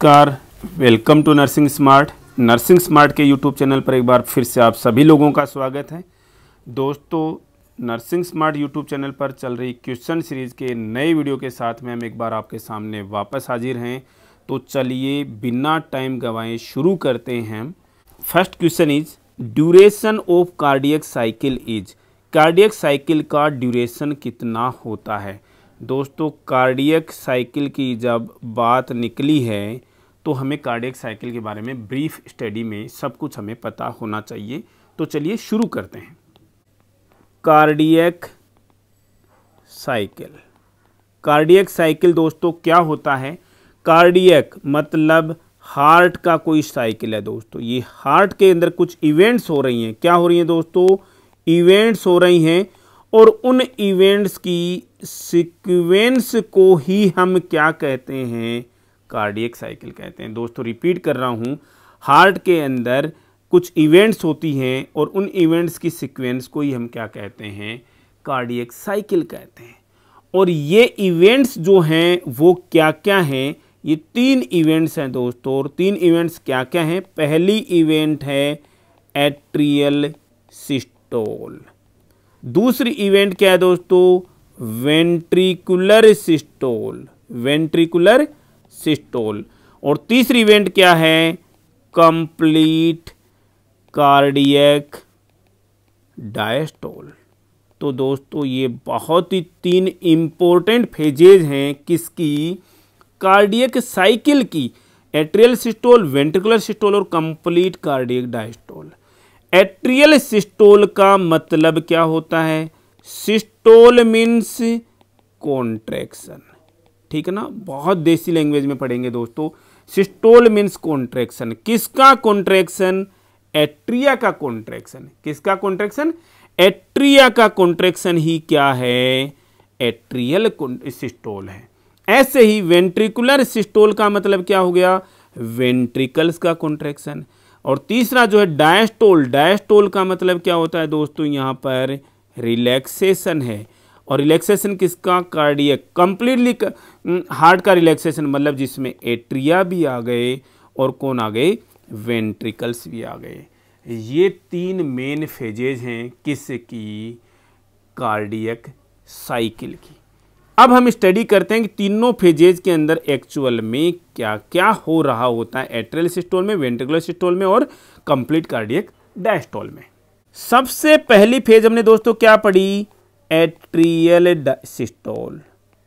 नमस्कार, welcome to Nursing Smart. Nursing Smart के YouTube channel पर एक बार फिर से आप सभी लोगों का स्वागत है। दोस्तों, नर्सिंग स्मार्ट यूट्यूब चैनल पर चल रही क्वेश्चन सीरीज़ के नए वीडियो के साथ में हम एक बार आपके सामने वापस हाजिर हैं। तो चलिए बिना टाइम गंवाए शुरू करते हैं। First question is duration of cardiac cycle is. Cardiac cycle का ड्यूरेशन कितना होता है? दोस्तों, कार्डियक साइकिल की जब बात निकली है तो हमें कार्डियक साइकिल के बारे में ब्रीफ स्टडी में सब कुछ हमें पता होना चाहिए। तो चलिए शुरू करते हैं। कार्डियक साइकिल, कार्डियक साइकिल दोस्तों क्या होता है? कार्डियक मतलब हार्ट का कोई साइकिल है दोस्तों। ये हार्ट के अंदर कुछ इवेंट्स हो रही हैं। क्या हो रही हैं दोस्तों? इवेंट्स हो रही हैं, और उन इवेंट्स की सीक्वेंस को ही हम क्या कहते हैं? कार्डियक साइकिल कहते हैं। दोस्तों रिपीट कर रहा हूँ, हार्ट के अंदर कुछ इवेंट्स होती हैं और उन इवेंट्स की सीक्वेंस को ही हम क्या कहते हैं? कार्डियक साइकिल कहते हैं। और ये इवेंट्स जो हैं वो क्या क्या हैं? ये 3 इवेंट्स हैं दोस्तों। और 3 इवेंट्स क्या क्या हैं? पहली इवेंट है एट्रियल सिस्टोल। दूसरी इवेंट क्या है दोस्तों? Ventricular systole, ventricular systole. और तीसरी इवेंट क्या है? Complete cardiac diastole. तो दोस्तों ये बहुत ही 3 इंपॉर्टेंट फेजेज हैं किसकी? कार्डियक साइकिल की। एट्रियल सिस्टोल, वेंट्रिकुलर सिस्टोल और complete cardiac diastole. Atrial systole का मतलब क्या होता है? Systole means contraction. ठीक है ना, बहुत देसी लैंग्वेज में पढ़ेंगे दोस्तों। Systole means contraction. किसका कॉन्ट्रैक्शन? एट्रिया का कॉन्ट्रैक्शन। किसका कॉन्ट्रैक्शन? एट्रिया का कॉन्ट्रैक्शन ही क्या है? एट्रियल सिस्टोल है। ऐसे ही वेंट्रिकुलर सिस्टोल का मतलब क्या हो गया? वेंट्रिकल्स का कॉन्ट्रैक्शन। और तीसरा जो है डायस्टोल, डायस्टोल का मतलब क्या होता है दोस्तों? यहाँ पर रिलैक्सेशन है। और रिलैक्सेशन किसका? कार्डियक। कंप्लीटली हार्ट का रिलैक्सेशन मतलब जिसमें एट्रिया भी आ गए और कौन आ गए? वेंट्रिकल्स भी आ गए। ये 3 मेन फेजेज हैं किसकी? कार्डियक साइकिल की। अब हम स्टडी करते हैं कि तीनों फेजेज के अंदर एक्चुअल में क्या क्या हो रहा होता है एट्रियल सिस्टोल में, वेंट्रिकुलर सिस्टोल में और कंप्लीट कार्डियक डायस्टोल में। सबसे पहली फेज हमने दोस्तों क्या पढ़ी? Atrial systole.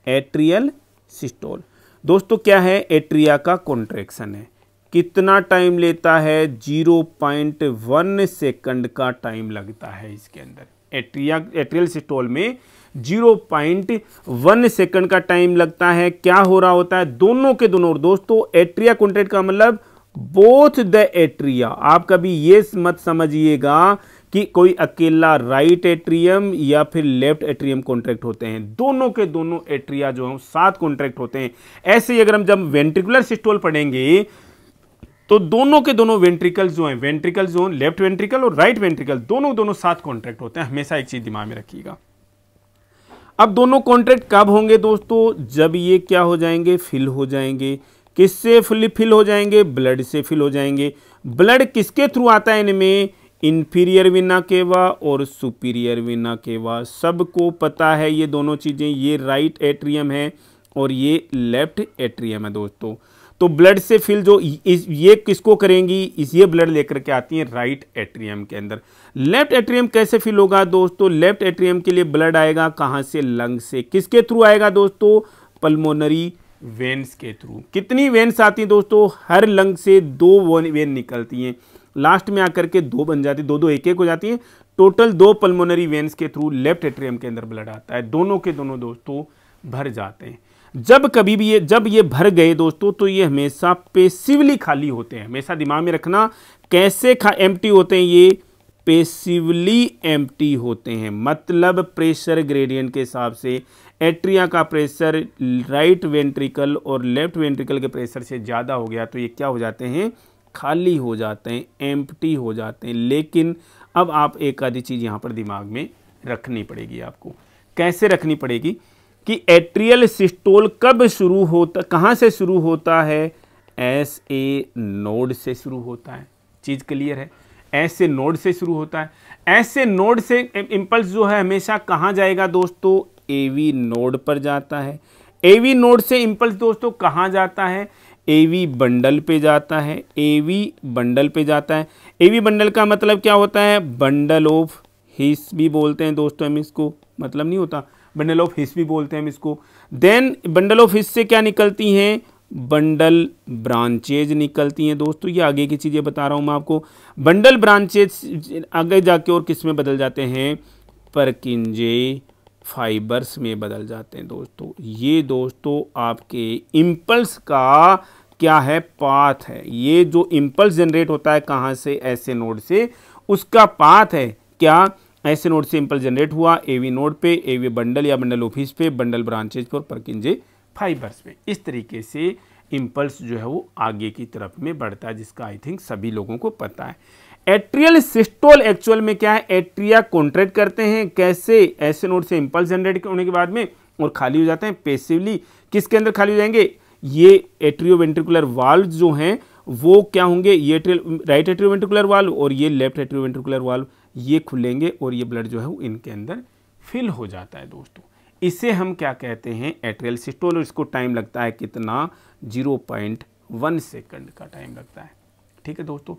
एट्रियल सिस्टोल दोस्तों क्या है? एट्रिया का कॉन्ट्रैक्शन है। कितना टाइम लेता है? 0.1 सेकंड का टाइम लगता है इसके अंदर। एट्रियल सिस्टोल में 0.1 सेकंड का टाइम लगता है। क्या हो रहा होता है? दोनों के दोनों दोस्तों, एट्रिया कॉन्ट्रैक्ट का मतलब बोथ द एट्रिया। आप कभी ये मत समझिएगा कि कोई अकेला राइट एट्रियम या फिर लेफ्ट एट्रियम कॉन्ट्रैक्ट होते हैं। दोनों के दोनों एट्रिया जो हैं साथ कॉन्ट्रैक्ट होते हैं। ऐसे ही अगर हम जब वेंट्रिकुलर सिस्टोल पढ़ेंगे तो दोनों के दोनों वेंट्रिकल्स जो हैं, वेंट्रिकल जोन, लेफ्ट वेंट्रिकल और राइट वेंट्रिकल, दोनों साथ कॉन्ट्रैक्ट होते हैं। हमेशा एक चीज दिमाग में रखिएगा। अब दोनों कॉन्ट्रैक्ट कब होंगे दोस्तों? जब ये क्या हो जाएंगे? फिल हो जाएंगे। किससे फिल हो जाएंगे? ब्लड से फिल हो जाएंगे। ब्लड किसके थ्रू आता है इनमें? इंफीरियर वेना केवा और सुपीरियर वेना केवा। सबको पता है ये दोनों चीजें। ये राइट एट्रियम है और ये लेफ्ट एट्रियम है दोस्तों। तो ब्लड से फिल जो ये किसको करेंगी? ये ब्लड लेकर के आती है राइट एट्रियम के अंदर। लेफ्ट एट्रियम कैसे फिल होगा दोस्तों? लेफ्ट एट्रियम के लिए ब्लड आएगा कहाँ से? लंग से। किसके थ्रू आएगा दोस्तों? पल्मोनरी वेन्स के थ्रू। कितनी वेन्स आती हैं दोस्तों? हर लंग से 2 वेन निकलती हैं। लास्ट में आकर के 2 बन जाती, 2 1 हो जाती हैं। टोटल 2 पल्मोनरी वेन्स के थ्रू लेफ्ट एट्रियम के अंदर ब्लड आता है। दोनों के दोनों दोस्तों भर जाते हैं। जब कभी भी जब ये भर गए दोस्तों तो ये हमेशा पेसिवली खाली होते हैं। हमेशा दिमाग में रखना, कैसे एम्प्टी होते हैं? ये पेसिवली एम्प्टी होते हैं। मतलब प्रेशर ग्रेडियंट के हिसाब से एट्रिया का प्रेशर राइट वेंट्रिकल और लेफ्ट वेंट्रिकल के प्रेशर से ज़्यादा हो गया तो ये क्या हो जाते हैं? खाली हो जाते हैं, एम्प्टी हो जाते हैं। लेकिन अब आप एक आधी चीज़ यहाँ पर दिमाग में रखनी पड़ेगी आपको। कैसे रखनी पड़ेगी? कि एट्रियल सिस्टोल कब शुरू होता, कहाँ से शुरू होता है? एस ए नोड से शुरू होता है। चीज़ क्लियर है? एस से नोड से शुरू होता है। एस से नोड से इम्पल्स जो है हमेशा कहाँ जाएगा दोस्तों? एवी नोड पर जाता है। एवी नोड से इम्पल्स दोस्तों कहाँ जाता है? एवी बंडल पे जाता है। एवी बंडल पे जाता है। एवी बंडल का मतलब क्या होता है? बंडल ऑफ हिस भी बोलते हैं दोस्तों हम इसको, मतलब नहीं होता, बंडल ऑफ हिस भी बोलते हैं हम इसको। देन बंडल ऑफ हिस से क्या निकलती हैं? बंडल ब्रांचेज निकलती हैं दोस्तों। ये आगे की चीज़ें बता रहा हूँ मैं आपको। बंडल ब्रांचेज आगे जाके और किस में बदल जाते हैं? परकिंजे फाइबर्स में बदल जाते हैं दोस्तों। ये दोस्तों आपके इम्पल्स का क्या है? पाथ है। ये जो इम्पल्स जनरेट होता है कहाँ से? ऐसे नोड से, उसका पाथ है क्या? ऐसे नोड से इम्पल्स जनरेट हुआ एवी नोड पे, एवी बंडल या बंडल ऑफिस पे, बंडल ब्रांचेज पर, परकिंजे फाइबर्स पे। इस तरीके से इम्पल्स जो है वो आगे की तरफ में बढ़ता है, जिसका आई थिंक सभी लोगों को पता है। एट्रियल सिस्टोल एक्चुअल में क्या है? एट्रिया कॉन्ट्रैक्ट करते हैं। कैसे? ऐसे नोड से इम्पल्स जनरेट होने के बाद में और खाली हो जाते हैं पैसिवली। किसके अंदर खाली हो जाएंगे? ये एट्रियोवेंट्रिकुलर वाल्व जो हैं वो क्या होंगे? ये राइट एट्रियोवेंट्रिकुलर वाल्व और ये लेफ्ट एट्रियोवेंट्रिकुलर वाल्व, ये खुलेंगे और ये ब्लड जो है वो इनके अंदर फिल हो जाता है दोस्तों। इसे हम क्या कहते हैं? Atrial systole. और इसको टाइम लगता है कितना? 0.1 सेकंड का टाइम लगता है। ठीक है दोस्तों।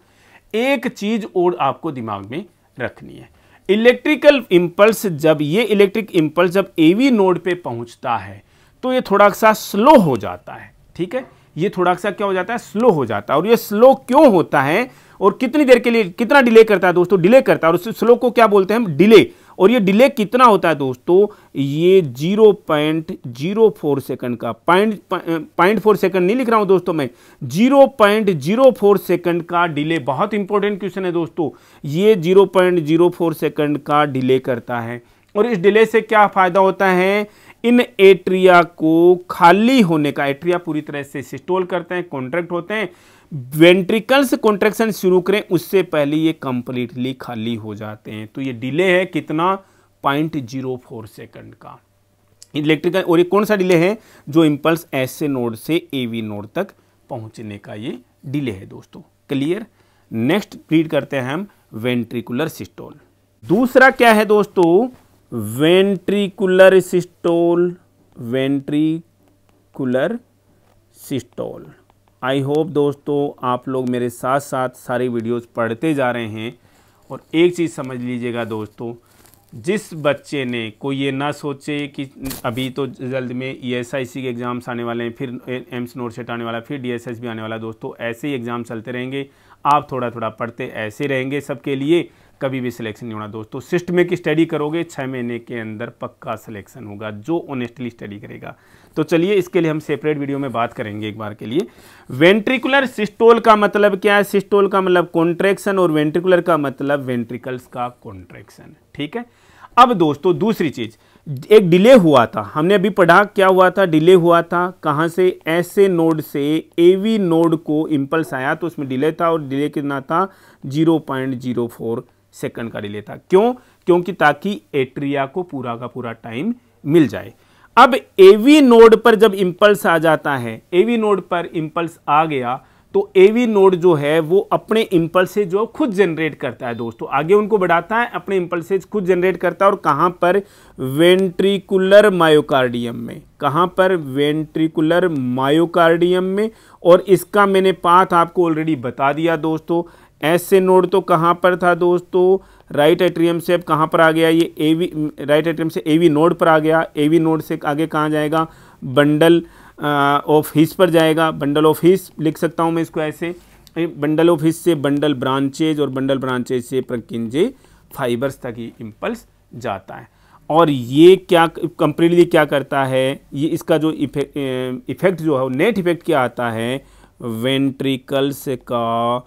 एक चीज और आपको दिमाग में रखनी है, इलेक्ट्रिकल इम्पल्स जब ये इलेक्ट्रिक इम्पल्स जब एवी नोड पे पहुंचता है तो ये थोड़ा सा स्लो हो जाता है। ठीक है, ये थोड़ा सा क्या हो जाता है? स्लो हो जाता है। और ये स्लो क्यों होता है और कितनी देर के लिए कितना डिले करता है दोस्तों? डिले करता है। और उस स्लो को क्या बोलते हैं हम? डिले। और ये डिले कितना होता है दोस्तों? ये 0.04 सेकंड का, 0.4 सेकंड नहीं लिख रहा हूं दोस्तों मैं, 0.04 सेकंड का डिले। बहुत इंपॉर्टेंट क्वेश्चन है दोस्तों। ये 0.04 सेकंड का डिले करता है। और इस डिले से क्या फायदा होता है? इन एट्रिया को खाली होने का, एट्रिया पूरी तरह से सिस्टोल करते हैं, कॉन्ट्रैक्ट होते हैं। वेंट्रिकल्स कॉन्ट्रैक्शन शुरू करें उससे पहले ये कंप्लीटली खाली हो जाते हैं। तो ये डिले है कितना? 0.04 सेकंड का इलेक्ट्रिकल। और ये कौन सा डिले है? जो इंपल्स ऐसे नोड से एवी नोड तक पहुंचने का ये डिले है दोस्तों। क्लियर? नेक्स्ट रीड करते हैं हम वेंट्रिकुलर सिस्टोल। दूसरा क्या है दोस्तों? Ventricular systole. Ventricular systole. I hope दोस्तों आप लोग मेरे साथ साथ सारी वीडियोस पढ़ते जा रहे हैं। और एक चीज़ समझ लीजिएगा दोस्तों, जिस बच्चे ने कोई ये ना सोचे कि अभी तो जल्द में ESIC के एग्ज़ाम्स आने वाले हैं, फिर एम्स नोट सेट आने वाला है, फिर DSS भी आने वाला है दोस्तों। ऐसे ही एग्ज़ाम चलते रहेंगे, आप थोड़ा थोड़ा पढ़ते ऐसे रहेंगे, सबके लिए कभी भी सिलेक्शन नहीं होना दोस्तों। सिस्टमेटिक स्टडी करोगे 6 महीने के अंदर पक्का सिलेक्शन होगा, जो ऑनेस्टली स्टडी करेगा। तो चलिए इसके लिए हम सेपरेट वीडियो में बात करेंगे एक बार के लिए। वेंट्रिकुलर सिस्टोल का मतलब क्या है? सिस्टोल का मतलब कॉन्ट्रैक्शन और वेंट्रिकुलर का मतलब वेंट्रिकल्स का कॉन्ट्रैक्शन। ठीक है। अब दोस्तों दूसरी चीज, एक डिले हुआ था, हमने अभी पढ़ा क्या हुआ था? डिले हुआ था कहां से? ऐसे नोड से एवी नोड को इंपल्स आया तो उसमें डिले था। और डिले कितना था? 0.04 सेकंड का डिले था। क्यों? क्योंकि ताकि एट्रिया को पूरा का पूरा टाइम मिल जाए। अब एवी नोड पर जब इंपल्स आ जाता है, एवी नोड पर इंपल्स आ गया तो एवी नोड जो है वो अपने इंपल्सेज जो खुद जनरेट करता है दोस्तों, आगे उनको बढ़ाता है, अपने इंपल्सेज खुद जनरेट करता है। और कहां पर? वेंट्रिकुलर मायोकार्डियम में। कहां पर? वेंट्रिकुलर मायोकार्डियम में। और इसका मैंने पाथ आपको ऑलरेडी बता दिया दोस्तों। ऐसे नोड तो कहां पर था दोस्तों? राइट एट्रियम से अब कहां पर आ गया? ये एवी, राइट एट्रियम से एवी नोड पर आ गया। एवी नोड से आगे कहां जाएगा? बंडल ऑफ हिस पर जाएगा। बंडल ऑफ हिस लिख सकता हूं मैं इसको ऐसे, बंडल ऑफ हिस से बंडल ब्रांचेज और बंडल ब्रांचेज से परकिंजे फाइबर्स तक ही इंपल्स जाता है। और ये क्या कंप्लीटली क्या करता है? ये इसका जो इफेक्ट जो है नेट इफेक्ट क्या आता है? वेंट्रिकल्स का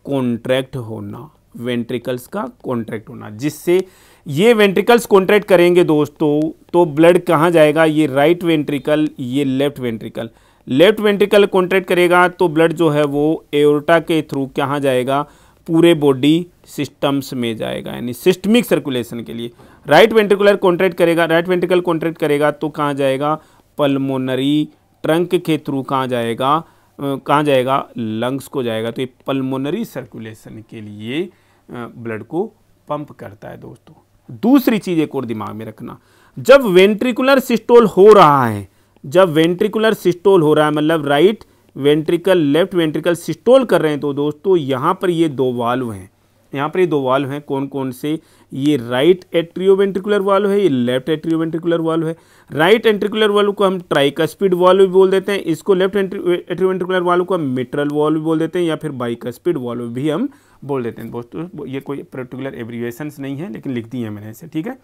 कॉन्ट्रैक्ट होना, वेंट्रिकल्स का कॉन्ट्रैक्ट होना, जिससे ये वेंट्रिकल्स कॉन्ट्रैक्ट करेंगे दोस्तों तो ब्लड कहाँ जाएगा? ये राइट वेंट्रिकल, ये left ventricle. Left ventricle contract करेगा तो ब्लड जो है वो एओर्टा के थ्रू कहाँ जाएगा? पूरे बॉडी सिस्टम्स में जाएगा, यानी सिस्टमिक सर्कुलेशन के लिए। राइट वेंट्रिकुलर कॉन्ट्रैक्ट करेगा, राइट वेंट्रिकल कॉन्ट्रैक्ट करेगा तो कहाँ जाएगा? पल्मोनरी ट्रंक के थ्रू कहाँ जाएगा? कहाँ जाएगा, लंग्स को जाएगा। तो ये पल्मोनरी सर्कुलेशन के लिए ब्लड को पंप करता है दोस्तों। दूसरी चीज एक और दिमाग में रखना, जब वेंट्रिकुलर सिस्टोल हो रहा है, जब वेंट्रिकुलर सिस्टोल हो रहा है मतलब right ventricle left ventricle systole कर रहे हैं, तो दोस्तों यहाँ पर ये दो वाल्व हैं, यहाँ पर ये दो वाल्व हैं। कौन कौन से, ये राइट एट्रियोवेंट्रिकुलर वाल्व है, ये लेफ्ट एट्रियोवेंट्रिकुलर वाल्व है। राइट एंट्रिकुलर वाल्व को हम ट्राइकस्पिड वाल्व भी बोल देते हैं, इसको लेफ्ट एट्रियोवेंट्रिकुलर वाल्व को हम मिट्रल वाल्व भी बोल देते हैं, या फिर बाइकस्पिड वाल्व भी हम बोल देते हैं दोस्तों। ये कोई पर्टिकुलर एब्रिविएशंस नहीं है, लेकिन लिख दी है मैंने ऐसे, ठीक है।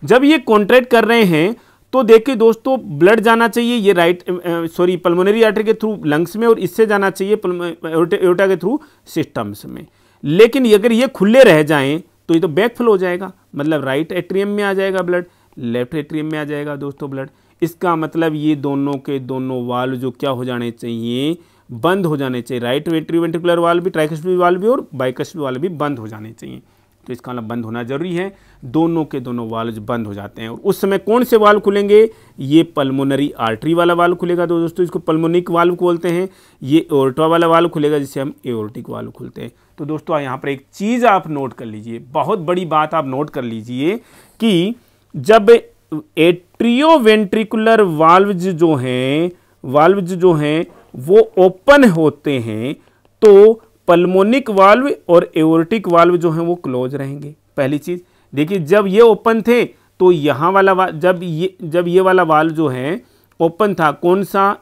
जब ये कॉन्ट्रैक्ट कर रहे हैं तो देखिए दोस्तों, ब्लड जाना चाहिए ये राइट पल्मोनरी आर्टरी के थ्रू लंग्स में, और इससे जाना चाहिए एओर्टा के थ्रू सिस्टम्स में। लेकिन अगर ये खुले रह जाएं तो ये तो बैकफ्लो हो जाएगा, मतलब राइट एट्रियम में आ जाएगा ब्लड, लेफ्ट एट्रियम में आ जाएगा दोस्तों ब्लड। इसका मतलब ये दोनों के दोनों वाल्व जो क्या हो जाने चाहिए, बंद हो जाने चाहिए। राइट एट्रियोवेंट्रिकुलर वाल्व भी, ट्राइकस्पिड वाल्व भी और बाइकस्पिड वाल्व भी बंद हो जाने चाहिए। तो इसका मतलब बंद होना जरूरी है, दोनों के दोनों वाल्व बंद हो जाते हैं। और उस समय कौन से वाल्व खुलेंगे, ये पल्मोनरी आर्टरी वाला वाल्व खुलेगा तो दोस्तों इसको पल्मोनिक वाल्व बोलते हैं। ये एओर्टा वाला वाल्व खुलेगा जिसे हम एओर्टिक वाल्व खोलते हैं। तो दोस्तों यहाँ पर एक चीज़ आप नोट कर लीजिए, बहुत बड़ी बात आप नोट कर लीजिए कि जब एट्रियोवेंट्रिकुलर वाल्व्स जो हैं वो ओपन होते हैं तो पल्मोनिक वाल्व और एओर्टिक वाल्व जो हैं वो क्लोज रहेंगे। पहली चीज देखिए, जब ये ओपन थे तो यहाँ वाला जब ये वाला वाल्व जो है ओपन था, कौन सा,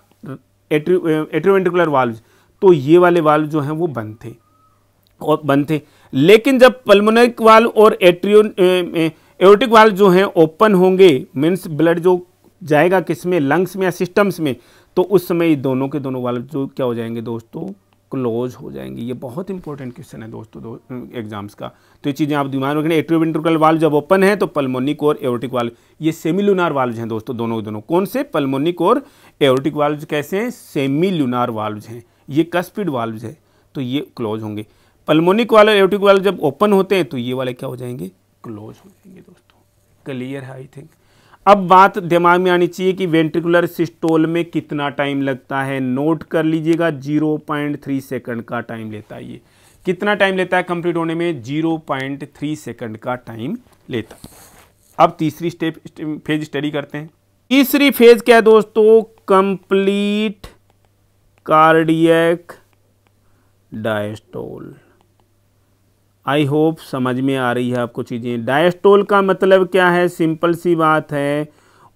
एट्रियोवेंट्रिकुलर वाल्व, तो ये वाले वाल्व जो हैं वो बंद थे। लेकिन जब पल्मोनिक वाल्व और एओर्टिक वाल्व जो हैं ओपन होंगे, मीन्स ब्लड जो जाएगा किसमें, लंग्स में या सिस्टम्स में, तो उस समय दोनों के दोनों वाल्व जो क्या हो जाएंगे दोस्तों, क्लोज हो जाएंगे। ये बहुत इंपॉर्टेंट क्वेश्चन है दोस्तों एग्जाम्स का, तो ये चीज़ें आप दिमाग में रखना। एट्रियोवेंट्रिकुलर वाल्व जब ओपन है तो पल्मोनिक और एओर्टिक वाल्व, ये सेमीलुनार वाल्व हैं दोस्तों, दोनों के दोनों। कौन से, पल्मोनिक और एओर्टिक वाल्व कैसे हैं, सेमीलुनार वाल्व हैं। ये कस्पिड वाल्व है तो ये क्लोज होंगे। पल्मोनिक वाले एओर्टिक वाल्व जब ओपन होते हैं तो ये वाले क्या हो जाएंगे, क्लोज हो जाएंगे दोस्तों। क्लियर है आई थिंक। अब बात दिमाग में आनी चाहिए कि वेंट्रिकुलर सिस्टोल में कितना टाइम लगता है, नोट कर लीजिएगा, 0.3 सेकंड का टाइम लेता है। ये कितना टाइम लेता है कंप्लीट होने में, 0.3 सेकंड का टाइम लेता है। अब तीसरी फेज स्टडी करते हैं। तीसरी फेज क्या है दोस्तों, complete cardiac diastole. I hope समझ में आ रही है आपको चीज़ें। डायस्टोल का मतलब क्या है, सिंपल सी बात है,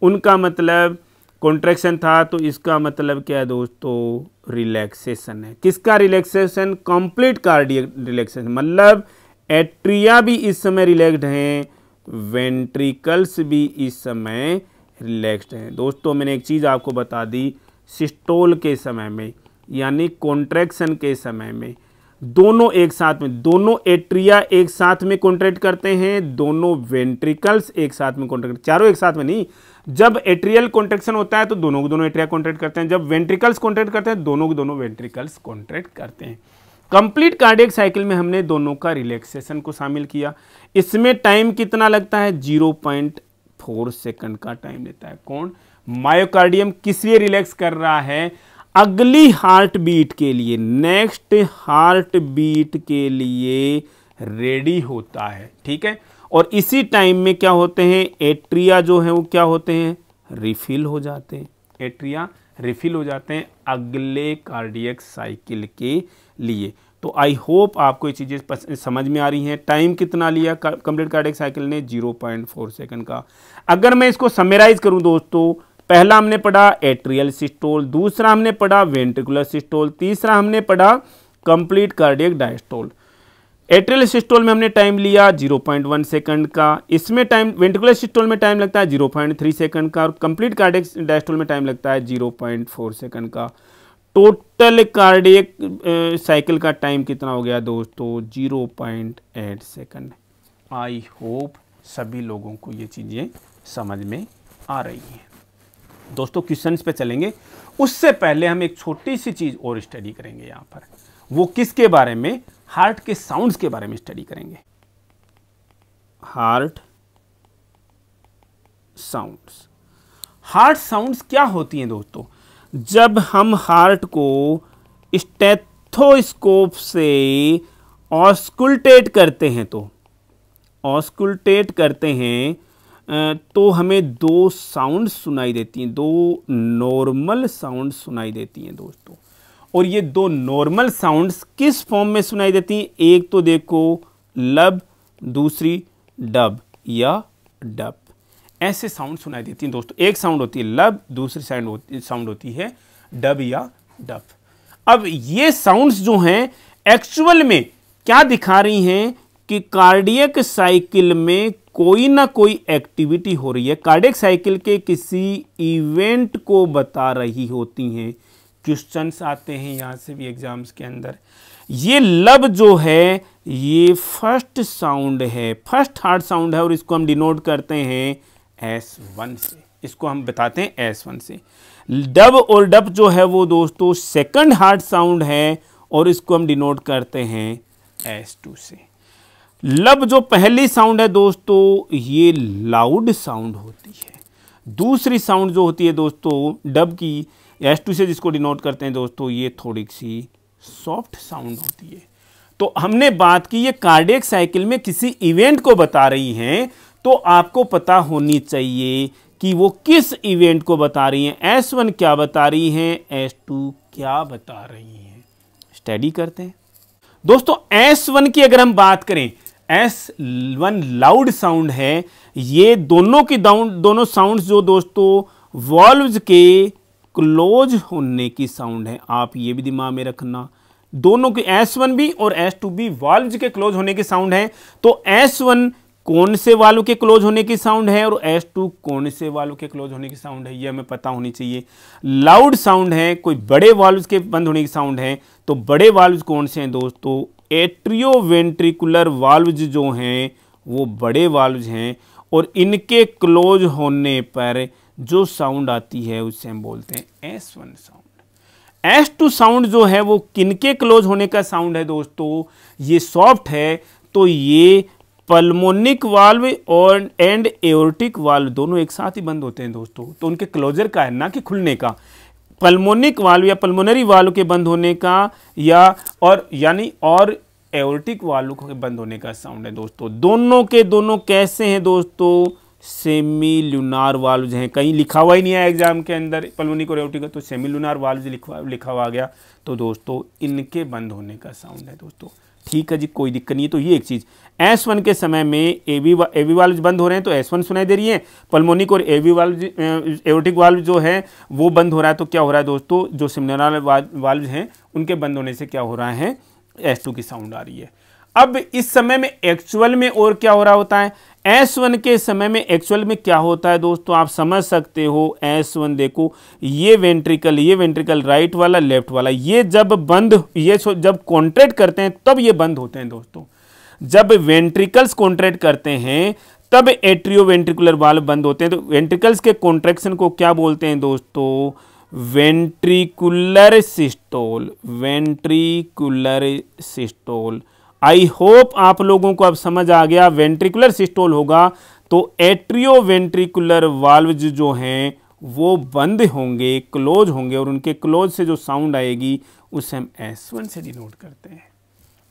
उनका मतलब कॉन्ट्रैक्शन था तो इसका मतलब क्या है दोस्तों, रिलैक्सेशन है। किसका रिलैक्सेशन, कंप्लीट कार्डियक रिलैक्सेशन, मतलब एट्रिया भी इस समय रिलैक्स्ड हैं, वेंट्रिकल्स भी इस समय रिलैक्स्ड हैं। दोस्तों मैंने एक चीज़ आपको बता दी, सिस्टोल के समय में यानी कॉन्ट्रैक्शन के समय में दोनों एक साथ में, दोनों एट्रिया एक साथ में कॉन्ट्रैक्ट करते हैं, दोनों वेंट्रिकल्स एक साथ में कॉन्ट्रैक्ट, चारों एक साथ में नहीं। जब एट्रियल कॉन्ट्रैक्शन होता है तो दोनों के दोनों एट्रिया कॉन्ट्रैक्ट करते हैं, जब वेंट्रिकल्स कॉन्ट्रैक्ट करते हैं दोनों के दोनों वेंट्रिकल्स कॉन्ट्रैक्ट करते हैं। कंप्लीट कार्डियक साइकिल में हमने दोनों का रिलैक्सेशन को शामिल किया। इसमें टाइम कितना लगता है, 0.4 सेकंड का टाइम लेता है। कौन, मायोकार्डियम किस लिए रिलैक्स कर रहा है, अगली हार्ट बीट के लिए, नेक्स्ट हार्ट बीट के लिए रेडी होता है, ठीक है। और इसी टाइम में क्या होते हैं, एट्रिया जो है वो क्या होते हैं, रिफिल हो जाते हैं, एट्रिया रिफिल हो जाते हैं अगले कार्डियक साइकिल के लिए। तो आई होप आपको ये चीज़ें समझ में आ रही हैं। टाइम कितना लिया कंप्लीट कार्डियक साइकिल ने, 0.4 सेकंड का। अगर मैं इसको समराइज करूं दोस्तों, पहला हमने पढ़ा एट्रियल सिस्टोल, दूसरा हमने पढ़ा वेंट्रिकुलर सिस्टोल, तीसरा हमने पढ़ा complete cardiac diastole. Atrial systole में हमने टाइम लिया 0.1 सेकंड का, इसमें टाइम, वेंट्रिकुलर सिस्टोल में टाइम लगता है 0.3 सेकंड का, और कंप्लीट कार्डियक डायस्टोल में टाइम लगता है 0.4 सेकंड का। टोटल कार्डियक साइकिल का टाइम कितना हो गया दोस्तों, 0.8 सेकंड। आई होप सभी लोगों को ये चीज़ें समझ में आ रही हैं। दोस्तों क्वेश्चंस पे चलेंगे, उससे पहले हम एक छोटी सी चीज़ और स्टडी करेंगे यहाँ पर। वो किसके बारे में, हार्ट के साउंड्स के बारे में स्टडी करेंगे। हार्ट साउंड्स, हार्ट साउंड्स क्या होती हैं दोस्तों, जब हम हार्ट को स्टेथोस्कोप से ऑस्कुल्टेट करते हैं तो तो हमें दो साउंड सुनाई देती हैं, दो नॉर्मल साउंड सुनाई देती हैं दोस्तों। और ये दो नॉर्मल साउंड्स किस फॉर्म में सुनाई देती हैं? एक तो देखो लब, दूसरी डब या डब, ऐसे साउंड सुनाई देती हैं दोस्तों। एक साउंड होती है लब, दूसरी साउंड होती है डब या डब। अब ये साउंड्स जो हैं एक्चुअल में क्या दिखा रही हैं कि कार्डियक साइकिल में कोई ना कोई एक्टिविटी हो रही है, कार्डियक साइकिल के किसी इवेंट को बता रही होती हैं। क्वेश्चंस आते हैं यहाँ से भी एग्जाम्स के अंदर। ये लब जो है ये फर्स्ट साउंड है, फर्स्ट हार्ट साउंड है, और इसको हम डिनोट करते हैं S1 से, इसको हम बताते हैं S1 से। डब और डब जो है वो दोस्तों सेकंड हार्ट साउंड है, और इसको हम डिनोट करते हैं S2 से। लब जो पहली साउंड है दोस्तों ये लाउड साउंड होती है। दूसरी साउंड जो होती है दोस्तों डब की S2 से, जिसको डिनोट करते हैं दोस्तों, ये थोड़ी सी सॉफ्ट साउंड होती है। तो हमने बात की ये कार्डियक साइकिल में किसी इवेंट को बता रही हैं, तो आपको पता होनी चाहिए कि वो किस इवेंट को बता रही हैं। S1 क्या बता रही हैं, S2 क्या बता रही हैं, स्टडी करते हैं दोस्तों। S1 की अगर हम बात करें, S1 लाउड साउंड है। ये दोनों साउंड्स जो दोस्तों वॉल्व्स के क्लोज होने की साउंड है। आप ये भी दिमाग में रखना, दोनों के S1 भी और S2 भी वॉल्व्स के क्लोज होने की साउंड है। तो S1 कौन से वाल्व के क्लोज होने की साउंड है और S2 कौन से वाल्व के क्लोज होने की साउंड है, ये हमें पता होनी चाहिए। लाउड साउंड है, कोई बड़े वाल्व्स के बंद होने की साउंड है। तो बड़े वाल्व्स कौन से हैं दोस्तों, एट्रियोवेंट्रिकुलर वाल्व्स जो हैं वो बड़े वाल्व्स हैं, और इनके क्लोज होने पर जो साउंड आती है उसे हम बोलते हैं S1 साउंड। S2 साउंड जो है वो किनके क्लोज होने का साउंड है दोस्तों, ये सॉफ्ट है, तो ये पल्मोनिक वाल्व और एंड एओर्टिक वाल्व दोनों एक साथ ही बंद होते हैं दोस्तों। तो उनके क्लोजर का है, ना कि खुलने का। पल्मोनिक वाल्व या पल्मोनरी वाल्व के बंद होने का और एओर्टिक वाल्व के बंद होने का साउंड है दोस्तों। दोनों के दोनों कैसे हैं दोस्तों, सेमी लूनार वाल्व हैं। कहीं लिखा हुआ ही नहीं है एग्जाम के अंदर पल्मोनिक और एओर्टिक, तो सेमी लूनार वाल्व लिखा हुआ गया, तो दोस्तों इनके बंद होने का साउंड है दोस्तों। ठीक है जी, कोई दिक्कत नहीं है। तो ये एक चीज़, S1 के समय में एवी वाल्व बंद हो रहे हैं तो S1 सुनाई दे रही है। पल्मोनिक और एओर्टिक वाल्व जो है वो बंद हो रहा है, तो क्या हो रहा है दोस्तों, जो सिमिलर वाल्व हैं उनके बंद होने से क्या हो रहा है, S2 की साउंड आ रही है। अब इस समय में एक्चुअल में और क्या हो रहा होता है, S1 के समय में एक्चुअल में क्या होता है दोस्तों, आप समझ सकते हो। S1 देखो, ये वेंट्रिकल राइट वाला, लेफ्ट वाला, ये जब कॉन्ट्रैक्ट करते हैं तब ये बंद होते हैं दोस्तों। जब वेंट्रिकल्स कॉन्ट्रैक्ट करते हैं तब एट्रियोवेंट्रिकुलर वाल्व बंद होते हैं। तो वेंट्रिकल्स के कॉन्ट्रैक्शन को क्या बोलते हैं दोस्तों, वेंट्रिकुलर सिस्टोल। आई होप आप लोगों को अब समझ आ गया। वेंट्रिकुलर सिस्टोल होगा तो एट्रियोवेंट्रिकुलर वाल्व्स जो हैं वो बंद होंगे, क्लोज होंगे, और उनके क्लोज से जो साउंड आएगी उसे हम S1 से डिनोट करते हैं।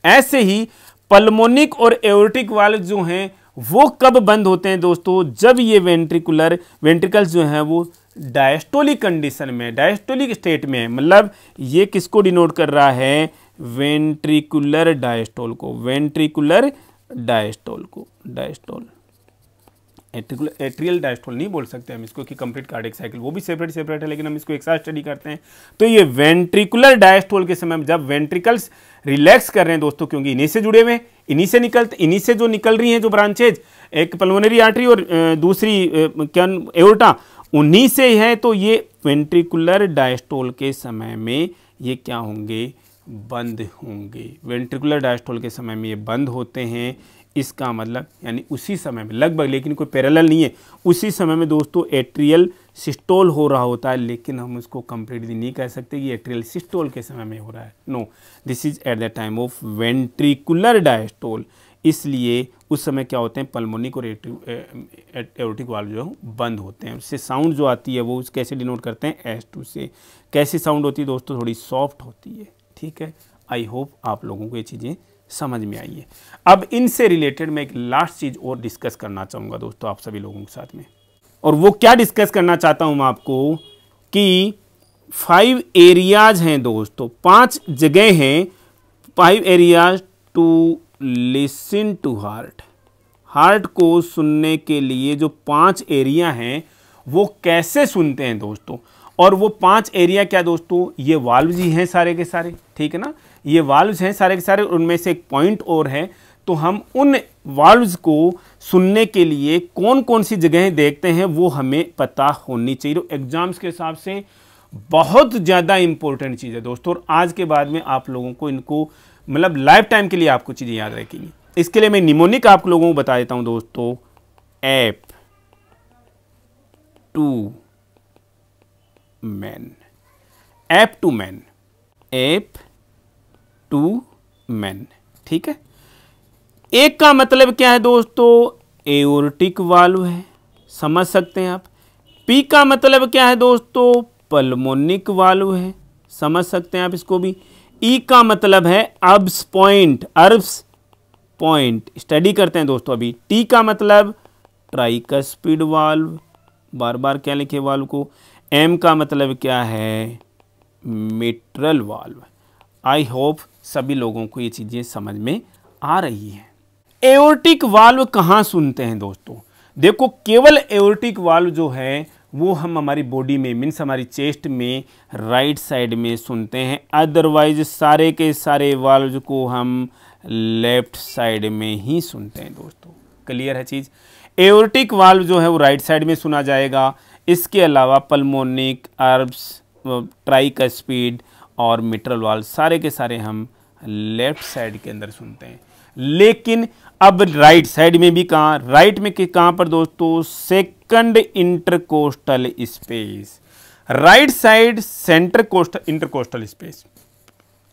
ऐसे ही पल्मोनिक और एओर्टिक वाल्व जो हैं वो कब बंद होते हैं दोस्तों, जब ये वेंट्रिकल्स जो हैं वो डायस्टोलिक कंडीशन में, डायस्टोलिक स्टेट में है। मतलब ये किसको डिनोट कर रहा है, वेंट्रिकुलर डायस्टोल को, एट्रियल डायस्टोल नहीं बोल सकते हम इसको, कि कंप्लीट कार्डियक साइकिल वो भी सेपरेट है, लेकिन हम इसको एक साथ स्टडी करते हैं। तो ये वेंट्रिकुलर डायस्टोल के समय जब वेंट्रिकल्स रिलैक्स कर रहे हैं दोस्तों, क्योंकि इन्हीं से जुड़े हुए, इन्हीं से जो निकल रही हैं जो ब्रांचेज, एक पल्मोनरी आर्टरी और दूसरी एओर्टा, उन्हीं से है। तो ये वेंट्रिकुलर डायस्टोल के समय में ये क्या होंगे, बंद होंगे। वेंट्रिकुलर डायस्टोल के समय में ये बंद होते हैं। इसका मतलब यानी उसी समय में लगभग, लेकिन कोई पैरेलल नहीं है, उसी समय में दोस्तों एट्रियल सिस्टोल हो रहा होता है, लेकिन हम उसको कंप्लीटली नहीं कह सकते कि एट्रियल सिस्टोल के समय में हो रहा है। No, this is at the time of ventricular diastole. इसलिए उस समय क्या होते हैं, पल्मोनिक और एओर्टिक वाल्व जो बंद होते हैं। उससे साउंड जो आती है वो कैसे डिनोट करते हैं, S2 से। कैसी साउंड होती है दोस्तों, थोड़ी सॉफ्ट होती है। ठीक है, आई होप आप लोगों को ये चीज़ें समझ में आई है। अब इनसे रिलेटेड मैं एक लास्ट चीज़ और डिस्कस करना चाहूँगा दोस्तों आप सभी लोगों के साथ में, और वो क्या डिस्कस करना चाहता हूँ मैं आपको कि 5 एरियाज हैं दोस्तों, 5 जगह हैं, 5 areas to listen to heart. Heart को सुनने के लिए जो 5 एरिया हैं वो कैसे सुनते हैं दोस्तों, और वो 5 एरिया क्या दोस्तों, ये वाल्व्स ही हैं सारे के सारे, ठीक है ना, ये वाल्व्स हैं सारे के सारे, उनमें से एक पॉइंट और है। तो हम उन वाल्व्स को सुनने के लिए कौन कौन सी जगहें देखते हैं वो हमें पता होनी चाहिए। तो एग्जाम्स के हिसाब से बहुत ज़्यादा इंपॉर्टेंट चीज़ है दोस्तों, और आज के बाद में आप लोगों को इनको मतलब लाइफ टाइम के लिए आपको चीज़ें याद रखेंगी। इसके लिए मैं निमोनिक आप लोगों को बता देता हूं दोस्तों, ape to man, ape to man, ape to man, ठीक है। एक का मतलब क्या है दोस्तों, एओर्टिक वाल्व है, समझ सकते हैं आप। पी का मतलब क्या है दोस्तों, पल्मोनिक वाल्व है, समझ सकते हैं आप इसको भी। ई का मतलब है अब्स पॉइंट, अर्ब्स पॉइंट, स्टडी करते हैं दोस्तों अभी। टी का मतलब ट्राइकस्पिड वाल्व, बार बार क्या लिखे वाल्व को। एम का मतलब क्या है, मिट्रल वाल्व। आई होप सभी लोगों को ये चीज़ें समझ में आ रही हैं। एओर्टिक वाल्व कहाँ सुनते हैं दोस्तों, देखो केवल एओर्टिक वाल्व जो है वो हम हमारी बॉडी में मीन्स हमारी चेस्ट में राइट साइड में सुनते हैं, अदरवाइज सारे के सारे वाल्व को हम लेफ्ट साइड में ही सुनते हैं दोस्तों। क्लियर है चीज़। एओर्टिक वाल्व जो है वो राइट साइड में सुना जाएगा, इसके अलावा पल्मोनिक, अर्ब्स, ट्राइकस्पिड और मिट्रल वाल्व सारे के सारे हम लेफ्ट साइड के अंदर सुनते हैं। लेकिन अब राइट साइड में भी कहाँ, राइट में कहाँ पर दोस्तों, second intercostal space, right side centre coastal intercostal space.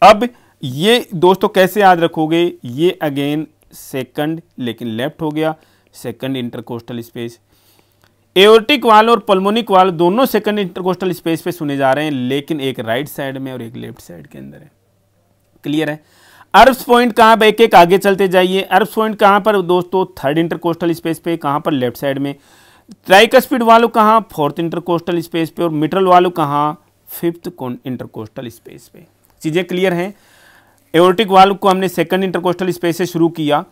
अब ये दोस्तों कैसे याद रखोगे, ये अगेन सेकंड लेकिन लेफ्ट हो गया, second intercostal space. Aortic valve और पल्मोनिक वाल्व दोनों सेकंड इंटरकोस्टल स्पेस पे सुने जा रहे हैं, लेकिन एक राइट साइड में और एक लेफ्ट साइड के अंदर है। क्लियर है। अर्ब्स पॉइंट कहाँ पर, एक एक आगे चलते जाइए। अर्ब्स पॉइंट कहाँ पर दोस्तों, थर्ड इंटरकोस्टल स्पेस पे, कहाँ पर, लेफ्ट साइड में। ट्राइकस्पिड वाल्व कहाँ, फोर्थ इंटरकोस्टल स्पेस पे, और मिट्रल वाल्व कहाँ, फिफ्थ इंटरकोस्टल स्पेस पे। चीज़ें क्लियर हैं। एओर्टिक वाल्व को हमने सेकंड इंटरकोस्टल स्पेस से शुरू किया,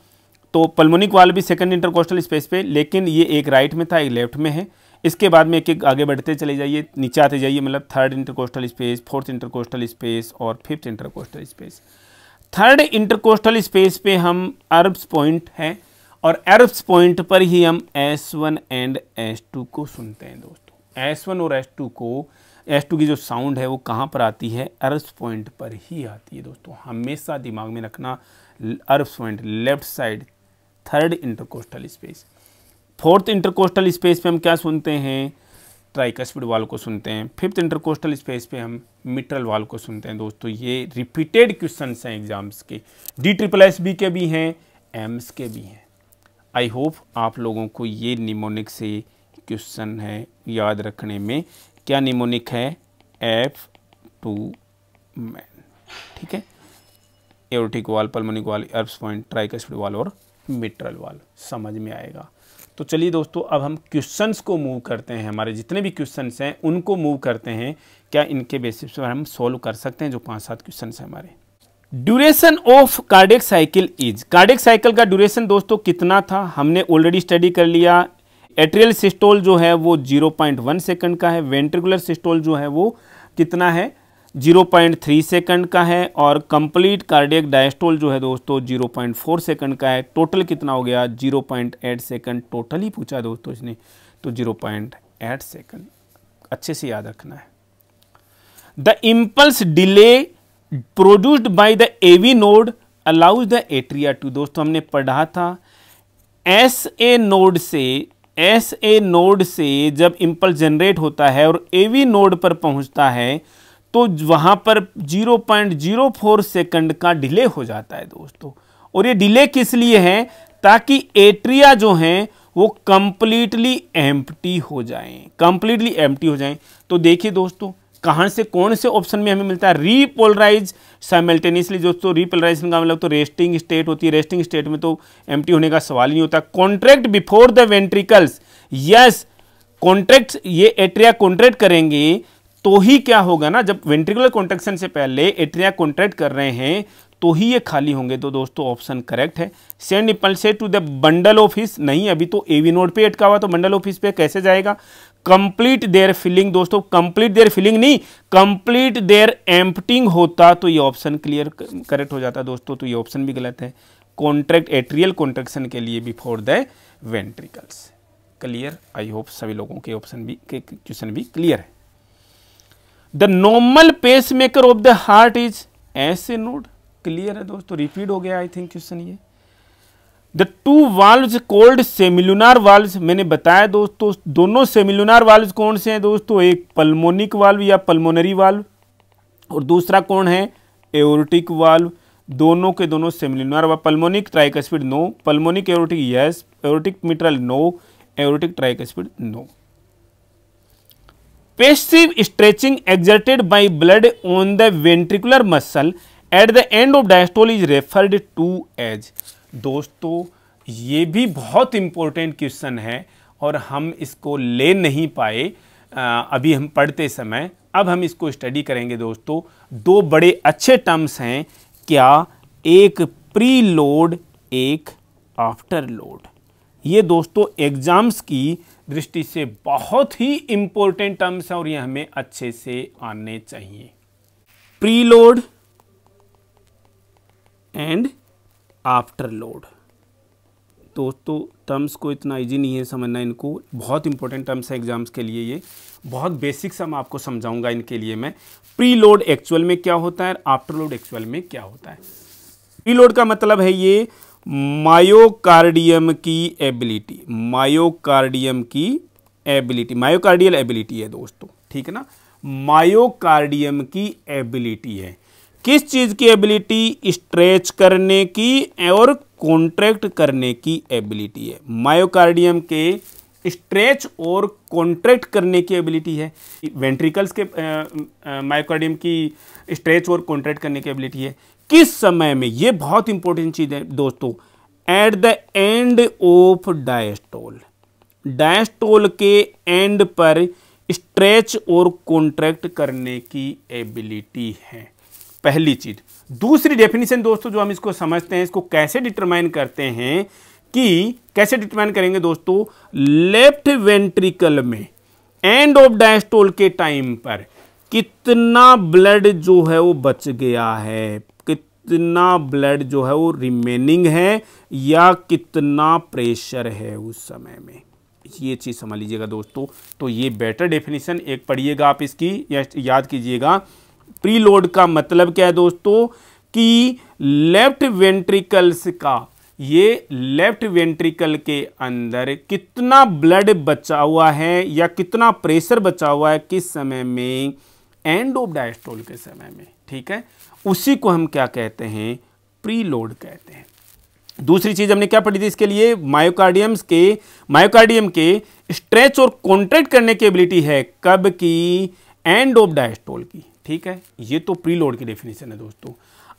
तो पल्मोनिक वाल्व भी सेकंड इंटरकोस्टल स्पेस पे, लेकिन ये एक राइट में था एक लेफ्ट में है। इसके बाद में एक एक आगे बढ़ते चले जाइए, नीचे आते जाइए, मतलब third intercostal space, fourth intercostal space और fifth intercostal space. Third intercostal space पे हम अर्ब्स पॉइंट है, और अर्ब्स पॉइंट पर ही हम S1 एंड S2 को सुनते हैं दोस्तों। S1 और S2 की जो साउंड है वो कहाँ पर आती है, अर्ब्स पॉइंट पर ही आती है दोस्तों। हमेशा दिमाग में रखना, Erb's point left side, third intercostal space. Fourth intercostal space पे हम क्या सुनते हैं, ट्राइकस्पिड वाल्व को सुनते हैं। फिफ्थ इंटरकोस्टल स्पेस पे हम मिट्रल वाल्व को सुनते हैं दोस्तों। ये रिपीटेड क्वेश्चंस हैं एग्जाम्स के, DSSB के भी हैं, एम्स के भी हैं। आई होप आप लोगों को ये निमोनिक से क्वेश्चन है याद रखने में। क्या निमोनिक है, एफ टू मैन, ठीक है। Aortic valve, pulmonic valve, Erb's point, tricuspid valve और मिट्रल वाल्व समझ में आएगा। तो चलिए दोस्तों अब हम क्वेश्चंस को मूव करते हैं, हमारे जितने भी क्वेश्चंस हैं उनको मूव करते हैं। क्या इनके बेसिस पर हम सोल्व कर सकते हैं जो 5-7 क्वेश्चंस हैं हमारे। Duration of cardiac cycle is, cardiac cycle का ड्यूरेशन दोस्तों कितना था हमने ऑलरेडी स्टडी कर लिया। एट्रियल सिस्टोल जो है वो 0.1 सेकंड का है, वेंट्रिकुलर सिस्टोल जो है वो कितना है, 0.3 सेकंड का है, और कंप्लीट कार्डियक डायस्टोल जो है दोस्तों 0.4 सेकंड का है। टोटल कितना हो गया, 0.8 सेकंड टोटल ही पूछा दोस्तों इसने, तो 0.8 सेकंड अच्छे से याद रखना है। The impulse delay produced by the AV node allows the atria to, दोस्तों हमने पढ़ा था SA नोड से जब इम्पल्स जनरेट होता है और AV नोड पर पहुंचता है तो वहां पर 0.04 सेकंड का डिले हो जाता है दोस्तों। और ये डिले किस लिए है, ताकि एट्रिया जो हैं वो कंप्लीटली एम्प्टी हो जाएं, कंप्लीटली एम्प्टी हो जाएं। तो देखिए दोस्तों कहाँ से, कौन से ऑप्शन में हमें मिलता है? Repolarise simultaneously. दोस्तों रीपोलराइजेशन का मतलब तो रेस्टिंग स्टेट होती है, रेस्टिंग स्टेट में तो एम्प्टी होने का सवाल ही नहीं होता। Contract before the ventricles, yes contract, ये एट्रिया कॉन्ट्रैक्ट करेंगे तो ही क्या होगा ना, जब वेंट्रिकुलर कॉन्ट्रैक्शन से पहले एट्रिया कॉन्ट्रैक्ट कर रहे हैं तो ही ये खाली होंगे। तो दोस्तों ऑप्शन करेक्ट है। Send impulse to the bundle of His, नहीं अभी तो एवी नोड पे अटका हुआ, तो बंडल ऑफ हिस पे कैसे जाएगा? कंप्लीट देयर फिलिंग, दोस्तों कंप्लीट देयर फिलिंग नहीं, कंप्लीट देयर एम्प्टिंग होता तो ये ऑप्शन क्लियर करेक्ट हो जाता दोस्तों, तो ये ऑप्शन भी गलत है। कॉन्ट्रैक्ट एट्रियल कॉन्ट्रैक्शन के लिए before the ventricles. Clear? I hope सभी लोगों के ऑप्शन भी के क्वेश्चन भी क्लियर है। The normal pacemaker of the heart is SA node. Clear है दोस्तों, रिपीट हो गया आई थिंक क्वेश्चन ये। The two valves called semilunar valves, मैंने बताया दोस्तों दोनों सेमिलुनार वाल्व्स कौन से हैं दोस्तों? एक पल्मोनिक वाल्व या पल्मोनरी वाल्व, और दूसरा कौन है? Aortic valve. दोनों के दोनों semilunar valve. Pulmonic tricuspid no, pulmonic aortic yes, aortic mitral no, aortic tricuspid no. Passive stretching exerted by blood on the ventricular muscle at the end of diastole is referred to as. दोस्तों ये भी बहुत important question है और हम इसको ले नहीं पाए अभी हम पढ़ते समय, अब हम इसको स्टडी करेंगे दोस्तों। दो बड़े अच्छे टर्म्स हैं क्या? एक प्री लोड, एक आफ्टर लोड। ये दोस्तों एग्जाम्स की दृष्टि से बहुत ही इंपॉर्टेंट टर्म्स हैं और ये हमें अच्छे से आने चाहिए। Pre load and after load. दोस्तों टर्म्स को इतना इजी नहीं है समझना, इनको बहुत इंपॉर्टेंट टर्म्स है एग्जाम्स के लिए। ये बहुत बेसिक सा मैं आपको समझाऊंगा इनके लिए मैं। प्री लोड एक्चुअल में क्या होता है, आफ्टर लोड एक्चुअल में क्या होता है। प्री लोड का मतलब है ये मायोकार्डियम की एबिलिटी, मायोकार्डियम की एबिलिटी, मायोकार्डियल एबिलिटी है दोस्तों, ठीक है ना। मायोकार्डियम की एबिलिटी है, किस चीज की एबिलिटी? स्ट्रेच करने की और कॉन्ट्रैक्ट करने की एबिलिटी है। मायोकार्डियम के स्ट्रेच और कॉन्ट्रैक्ट करने की एबिलिटी है। वेंट्रिकल्स के मायोकार्डियम की स्ट्रेच और कॉन्ट्रैक्ट करने की एबिलिटी है। किस समय में? ये बहुत इंपॉर्टेंट चीज है दोस्तों। Eight the end of diastole, diastole के एंड पर स्ट्रेच और कॉन्ट्रैक्ट करने की एबिलिटी है, पहली चीज। दूसरी डेफिनेशन दोस्तों जो हम इसको समझते हैं, इसको कैसे डिटरमाइन करते हैं कि कैसे डिटरमाइन करेंगे दोस्तों? लेफ्ट वेंट्रिकल में एंड ऑफ डायस्टोल के टाइम पर कितना ब्लड जो है वो बच गया है, कितना ब्लड जो है वो रिमेनिंग है, या कितना प्रेशर है उस समय में, ये चीज समझ लीजिएगा दोस्तों। तो ये बेटर डेफिनेशन एक पढ़िएगा आप इसकी, या याद कीजिएगा। प्री लोड का मतलब क्या है दोस्तों? कि लेफ्ट वेंट्रिकल्स का, ये लेफ्ट वेंट्रिकल के अंदर कितना ब्लड बचा हुआ है या कितना प्रेशर बचा हुआ है, किस समय में? एंड ऑफ डायस्टोल के समय में, ठीक है। उसी को हम क्या कहते हैं? प्री लोड कहते हैं। दूसरी चीज हमने क्या पढ़ी थी इसके लिए? मायोकार्डियम के स्ट्रेच और कॉन्ट्रैक्ट करने की एबिलिटी है, कब की? एंड ऑफ डायस्टोल की, ठीक है। ये तो प्री लोड की डेफिनेशन है दोस्तों।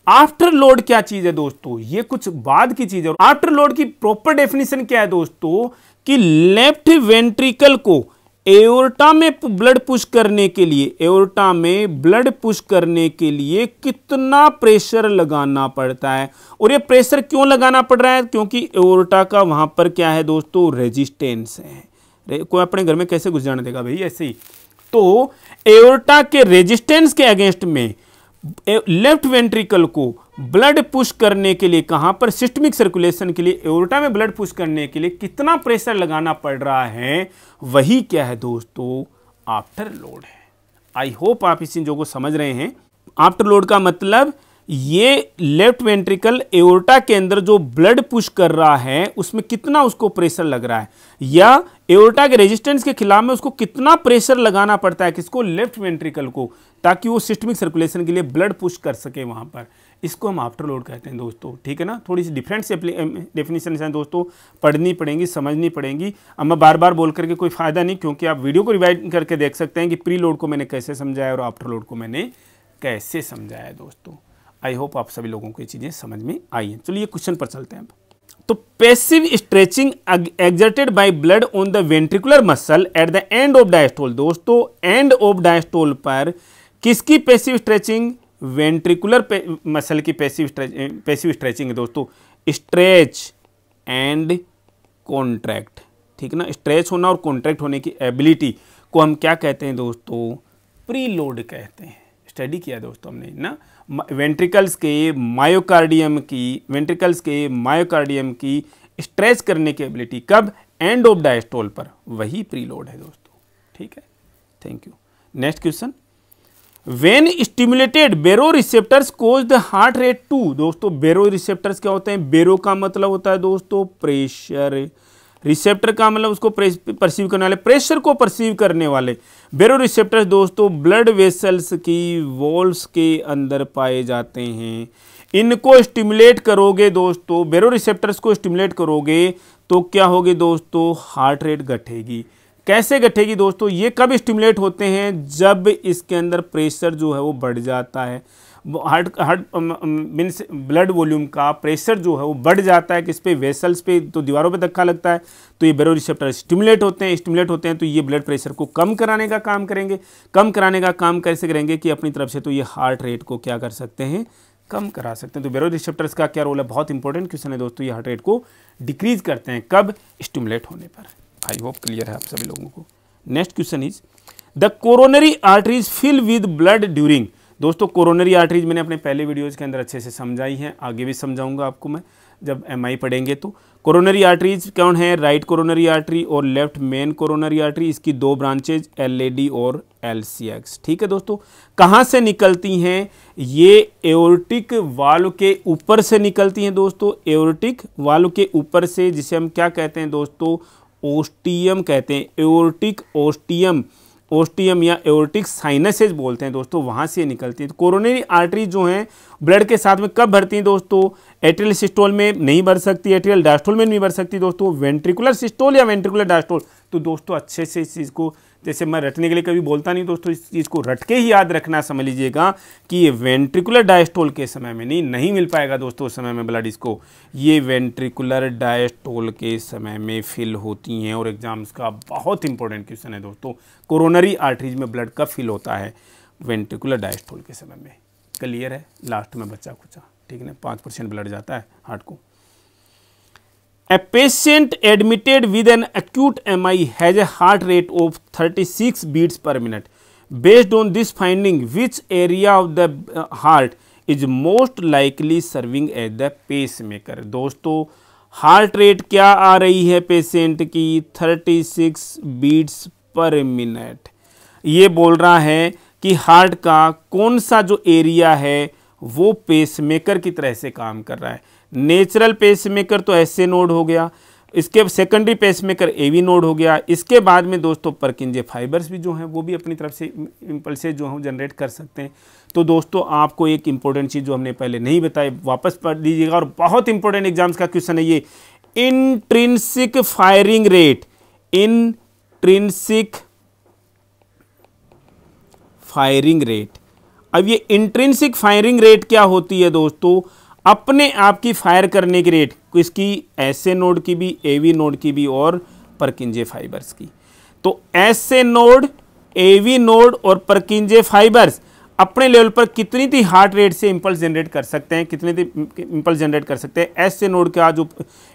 आफ्टर लोड क्या चीज है दोस्तों? ये कुछ बाद की चीज है। आफ्टर लोड की प्रॉपर डेफिनेशन क्या है दोस्तों? कि लेफ्ट वेंट्रिकल को एओर्टा में ब्लड पुश करने के लिए, एओर्टा में ब्लड पुश करने के लिए कितना प्रेशर लगाना पड़ता है। और ये प्रेशर क्यों लगाना पड़ रहा है? क्योंकि एओर्टा का वहां पर क्या है दोस्तों? रेजिस्टेंस है। कोई अपने घर में कैसे घुस जाने देगा भाई ऐसे ही। तो एओर्टा के रेजिस्टेंस के अगेंस्ट में लेफ्ट वेंट्रिकल को ब्लड पुश करने के लिए, कहां पर? सिस्टमिक सर्कुलेशन के लिए एओर्टा में ब्लड पुश करने के लिए कितना प्रेशर लगाना पड़ रहा है, वही क्या है दोस्तों? आफ्टर लोड है। आई होप आप इस चीजों को समझ रहे हैं। आफ्टर लोड का मतलब ये लेफ्ट वेंट्रिकल एओर्टा के अंदर जो ब्लड पुश कर रहा है उसमें कितना उसको प्रेशर लग रहा है, या एओर्टा के रेजिस्टेंस के खिलाफ में उसको कितना प्रेशर लगाना पड़ता है, किसको? लेफ्ट वेंट्रिकल को, ताकि वो सिस्टमिक सर्कुलेशन के लिए ब्लड पुश कर सके वहां पर। इसको हम आफ्टर लोड कहते हैं दोस्तों, ठीक है ना। थोड़ी सी डिफरेंट से डेफिनेशन है दोस्तों, पढ़नी पड़ेंगी, समझनी पड़ेंगी। अब मैं बार बार बोल करके कोई फ़ायदा नहीं, क्योंकि आप वीडियो को रिवाइड करके देख सकते हैं कि प्री लोड को मैंने कैसे समझाया और आफ्टर लोड को मैंने कैसे समझाया है दोस्तों। आई होप आप सभी लोगों को ये चीज़ें समझ में आई हैं। चलिए क्वेश्चन पर चलते हैं। तो passive stretching exerted by blood on the ventricular muscle at the end of diastole. दोस्तों एंड ऑफ डायस्टोल पर किसकी पैसिव स्ट्रेचिंग? वेंट्रिकुलर मसल की पैसिव स्ट्रेचिंग है दोस्तों। स्ट्रेच एंड कॉन्ट्रैक्ट, ठीक है ना। स्ट्रेच होना और कॉन्ट्रैक्ट होने की एबिलिटी को हम क्या कहते हैं दोस्तों? प्री लोड कहते हैं। स्टडी किया दोस्तों हमने ना, वेंट्रिकल्स के मायोकार्डियम की स्ट्रेच करने की एबिलिटी कब? एंड ऑफ डायस्टोल पर, वही प्री लोड है दोस्तों, ठीक है। Thank you. Next question, When stimulated baroreceptors cause the heart rate to. दोस्तों बेरो रिसेप्टर्स क्या होते हैं? बेरो का मतलब होता है दोस्तों प्रेशर, रिसेप्टर का मतलब उसको परसीव करने वाले, प्रेशर को परसीव करने वाले। बेरो रिसेप्टर्स दोस्तों ब्लड वेसल्स की वॉल्स के अंदर पाए जाते हैं। इनको स्टिमुलेट करोगे दोस्तों, बेरो रिसेप्टर्स को स्टिमुलेट करोगे तो क्या होगी दोस्तों? हार्ट रेट घटेगी। कैसे घटेगी दोस्तों? ये कब स्टिमुलेट होते हैं? जब इसके अंदर प्रेशर जो है वो बढ़ जाता है। हार्ट मीन्स ब्लड वॉल्यूम का प्रेशर जो है वो बढ़ जाता है, किस पे? वेसल्स पे, तो दीवारों पे धक्का लगता है, तो ये बेरो रिसेप्टर स्टिमुलेट होते हैं तो ये ब्लड प्रेशर को कम कराने का काम करेंगे। कम कराने का काम कैसे करेंगे? कि अपनी तरफ से तो ये हार्ट रेट को क्या कर सकते हैं? कम करा सकते हैं। तो बेरो रिसेप्टर्स का क्या रोल है? बहुत इंपॉर्टेंट क्वेश्चन है दोस्तों। ये हार्ट रेट को डिक्रीज करते हैं, कब? स्टिमुलेट होने पर। आई होप क्लियर है आप सभी लोगों को। Next question is the coronary arteries fill with blood during. दोस्तों कोरोनरी आर्टरीज मैंने अपने पहले वीडियोज़ के अंदर अच्छे से समझाई हैं, आगे भी समझाऊंगा आपको मैं जब एमआई पढ़ेंगे। तो कोरोनरी आर्टरीज कौन है? राइट कोरोनरी आर्टरी और लेफ्ट मेन कोरोनरी आर्टरी। इसकी दो ब्रांचेज एलएडी और एलसीएक्स, ठीक है दोस्तों। कहाँ से निकलती हैं? ये एओर्टिक वाल्व के ऊपर से निकलती हैं दोस्तों, एओर्टिक वाल्व के ऊपर से, जिसे हम क्या कहते हैं दोस्तों? ओस्टियम कहते हैं। एओर्टिक ओस्टियम या एओर्टिक साइनसेज बोलते हैं दोस्तों, वहाँ से निकलती है। तो कोरोनरी आर्टरी जो हैं ब्लड के साथ में कब भरती हैं दोस्तों? एट्रियल सिस्टोल में नहीं भर सकती, एट्रियल डायस्टोल में नहीं भर सकती दोस्तों, वेंट्रिकुलर सिस्टोल या वेंट्रिकुलर डायस्टोल। तो दोस्तों अच्छे से इस चीज़ को, जैसे मैं रटने के लिए कभी बोलता नहीं दोस्तों, इस चीज़ को रट के ही याद रखना, समझ लीजिएगा कि ये वेंट्रिकुलर डायस्टोल के समय में नहीं मिल पाएगा दोस्तों उस समय में ब्लड इसको, ये वेंट्रिकुलर डायस्टोल के समय में फिल होती हैं। और एग्जाम्स का बहुत इंपॉर्टेंट क्वेश्चन है दोस्तों, कोरोनरी आर्टरीज में ब्लड कब फिल होता है? वेंट्रिकुलर डायस्टोल के समय में। क्लियर है? लास्ट में बचा कुचा, ठीक है ना, 5% ब्लड जाता है हार्ट को। A patient admitted with an acute MI has a heart rate of 36 beats per minute. Based on this finding, which area of the heart is most likely serving as the pacemaker? दोस्तों heart rate क्या आ रही है patient की? 36 beats per minute. ये बोल रहा है कि हार्ट का कौन सा जो एरिया है वो पेसमेकर की तरह से काम कर रहा है। नेचुरल पेसमेकर तो एसए नोड हो गया, इसके सेकेंडरी पेसमेकर एवी नोड हो गया। इसके बाद में दोस्तों परकिंजे फाइबर्स भी जो हैं वो भी अपनी तरफ से इम्पल्सेज जो हैं जनरेट कर सकते हैं। तो दोस्तों आपको एक इंपॉर्टेंट चीज़ जो हमने पहले नहीं बताई वापस पढ़ लीजिएगा, और बहुत इंपॉर्टेंट एग्जाम्स का क्वेश्चन है ये, intrinsic firing rate. Intrinsic firing rate. अब ये इंट्रिंसिक फायरिंग रेट क्या होती है दोस्तों? अपने आप की फायर करने की रेट, किसकी? एसए नोड की भी, एवी नोड की भी और परकिंजे फाइबर्स की। तो एसए नोड, एवी नोड और परकिंजे फाइबर्स अपने लेवल पर कितनी थी हार्ट रेट से इंपल्स जनरेट कर सकते हैं, कितने थी इंपल्स जनरेट कर सकते हैं? एसए नोड का जो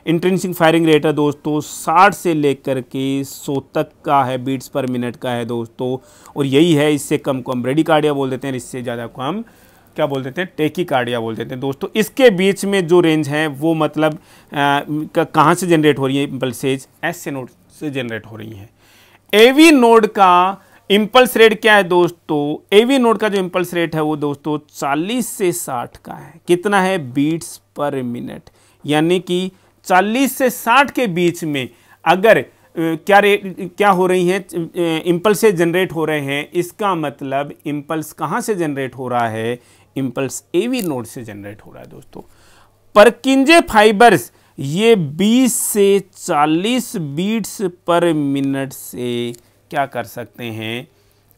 इंट्रिंसिक फायरिंग रेट है दोस्तों 60 से लेकर के 100 तक का है, बीट्स पर मिनट का है दोस्तों। और यही है, इससे कम को हम ब्रेडिकार्डिया बोल देते हैं, इससे ज़्यादा को हम क्या बोल देते हैं? टेकीकार्डिया बोल देते हैं दोस्तों। इसके बीच में जो रेंज है वो मतलब कहाँ से जनरेट हो रही है इम्पल्सेज? एसए नोड से जनरेट हो रही है। एवी नोड का इम्पल्स रेट क्या है दोस्तों? एवी नोड का जो इम्पल्स रेट है वो दोस्तों 40 से 60 का है। कितना है? Beats per minute. यानी कि 40 से 60 के बीच में अगर क्या हो रही हैं? इम्पल्स जनरेट हो रहे हैं। इसका मतलब इम्पल्स कहाँ से जनरेट हो रहा है? इम्पल्स AV नोड से जनरेट हो रहा है दोस्तों। परकिंजे फाइबर्स ये 20 से 40 बीट्स पर मिनट से क्या कर सकते हैं,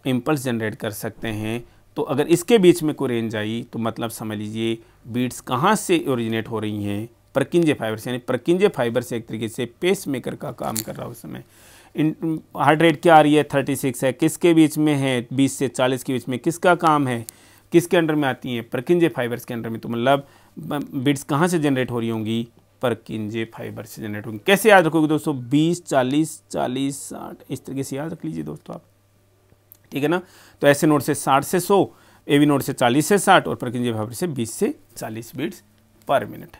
इम्पल्स जनरेट कर सकते हैं। तो अगर इसके बीच में कोई रेंज आई तो मतलब समझ लीजिए बीट्स कहाँ से ओरिजिनेट हो रही हैं, परकिंजे फाइबर से, यानी परकिंजे फाइबर से एक तरीके से पेस मेकर का काम कर रहा है उस समय। हार्ट रेट क्या आ रही है, 36 है, किसके बीच में है, 20 से 40 के बीच में, किसका काम है, किसके अंडर में आती हैं, परकिंजे फाइबर्स के अंडर में। तो मतलब बीट्स कहाँ से जनरेट हो रही होंगी, परकिंजे फाइबर से जनरेट होंगी। कैसे याद रखोगे दोस्तों, 20 40 40 60 इस तरीके से याद रख लीजिए दोस्तों आप, ठीक है ना। तो ऐसे नोड से 60 से 100, AV नोड से 40 से 60 और परकिंजे फाइबर से 20 से 40 beats per minute.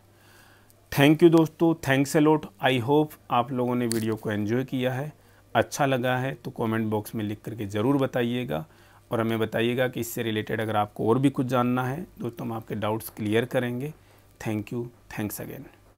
Thank you दोस्तों, thanks a lot. I hope आप लोगों ने वीडियो को एंजॉय किया है, अच्छा लगा है तो कमेंट बॉक्स में लिख करके ज़रूर बताइएगा और हमें बताइएगा कि इससे रिलेटेड अगर आपको और भी कुछ जानना है दोस्तों, हम आपके डाउट्स क्लियर करेंगे। Thank you, thanks again.